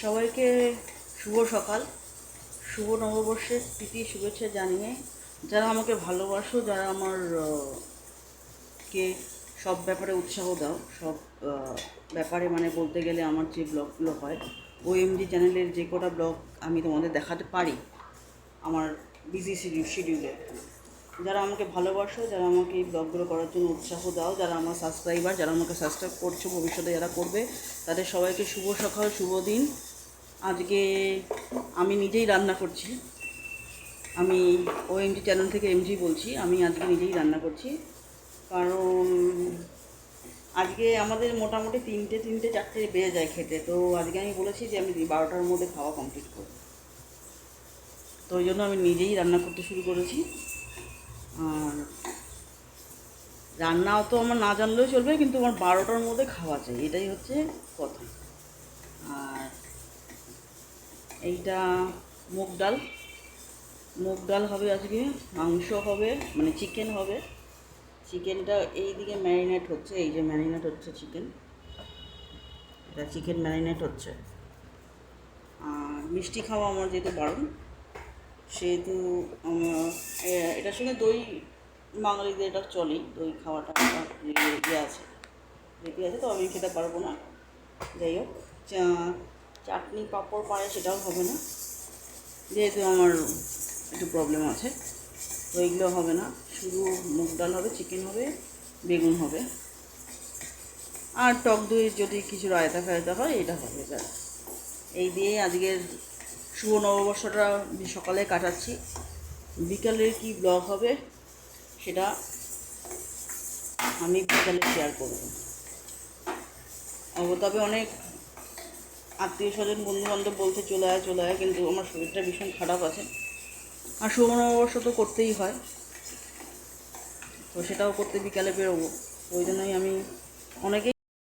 সবাইকে শুভ সকাল, শুভ নববর্ষের প্রীতি শুভেচ্ছা জানিয়ে যারা আমাকে ভালোবাসো, যারা আমার কে সব ব্যাপারে উৎসাহ দাও, সব ব্যাপারে মানে বলতে গেলে আমার যে ব্লগগুলো হয় ওএমজি চ্যানেলের যে কটা ব্লগ আমি তোমাদের দেখাতে পারি আমার বিজি শিডিউলে, যারা আমাকে ভালোবাসো, যারা আমাকে এই ব্লগগুলো করার জন্য উৎসাহ দাও, যারা আমার সাবস্ক্রাইবার, যারা আমাকে সাবস্ক্রাইব করছো, ভবিষ্যতে যারা করবে, তাদের সবাইকে শুভ সকাল, শুভ দিন। আজকে আমি নিজেই রান্না করছি। আমি ওএমজি চ্যানেল থেকে এমজি বলছি। আমি আজকে নিজেই রান্না করছি, কারণ আজকে আমাদের মোটামুটি তিনটে চারটে বেজে যায় খেতে। তো আজকে আমি বলেছি যে আমি 12টার মধ্যে খাওয়া কমপ্লিট করব। তো ওই জন্য আমি নিজেই রান্না করতে শুরু করেছি। আর রান্নাও তো আমার না জানলেও চলবে, কিন্তু আমার 12টার মধ্যে খাওয়া চাই, এটাই হচ্ছে কথা। আর এইটা মুগ ডাল হবে আজকে, মাংস হবে, মানে চিকেন হবে। চিকেনটা এই দিকে ম্যারিনেট হচ্ছে, এই যে ম্যারিনেট হচ্ছে চিকেন, এটা চিকেন ম্যারিনেট হচ্ছে। আর মিষ্টি খাওয়া আমার যেহেতু বারণ, সেহেতু এটার সঙ্গে দই, বাঙালিদের এটা চলেই, দই খাওয়াটা ইয়ে আছে, রীতি আছে, তো আমি খেতে পারবো না। যাই হোক, চাটনি পাঁপড় পায়ে সেটাও হবে না, যেহেতু আমার একটু প্রবলেম আছে। তো এইগুলো হবে না, শুধু মুগ ডাল হবে, চিকেন হবে, বেগুন হবে, আর টক দই যদি কিছু রায়তা ফায়তা হয় এটা হবে। ব্যাস, এই দিয়ে আজকের শুভ নববর্ষটা সকালে কাটাচ্ছি। বিকালের কি ব্লগ হবে সেটা আমি বিকালে শেয়ার করব। তবে অনেক আত্মীয় স্বজন বন্ধুবান্ধব বলছে চলে আয়, কিন্তু আমার শরীরটা ভীষণ খারাপ আছে। আর শুভ নববর্ষ তো করতেই হয়, তো সেটাও করতে বিকালে বেরোবো। ওই জন্যই আমি অনেকেই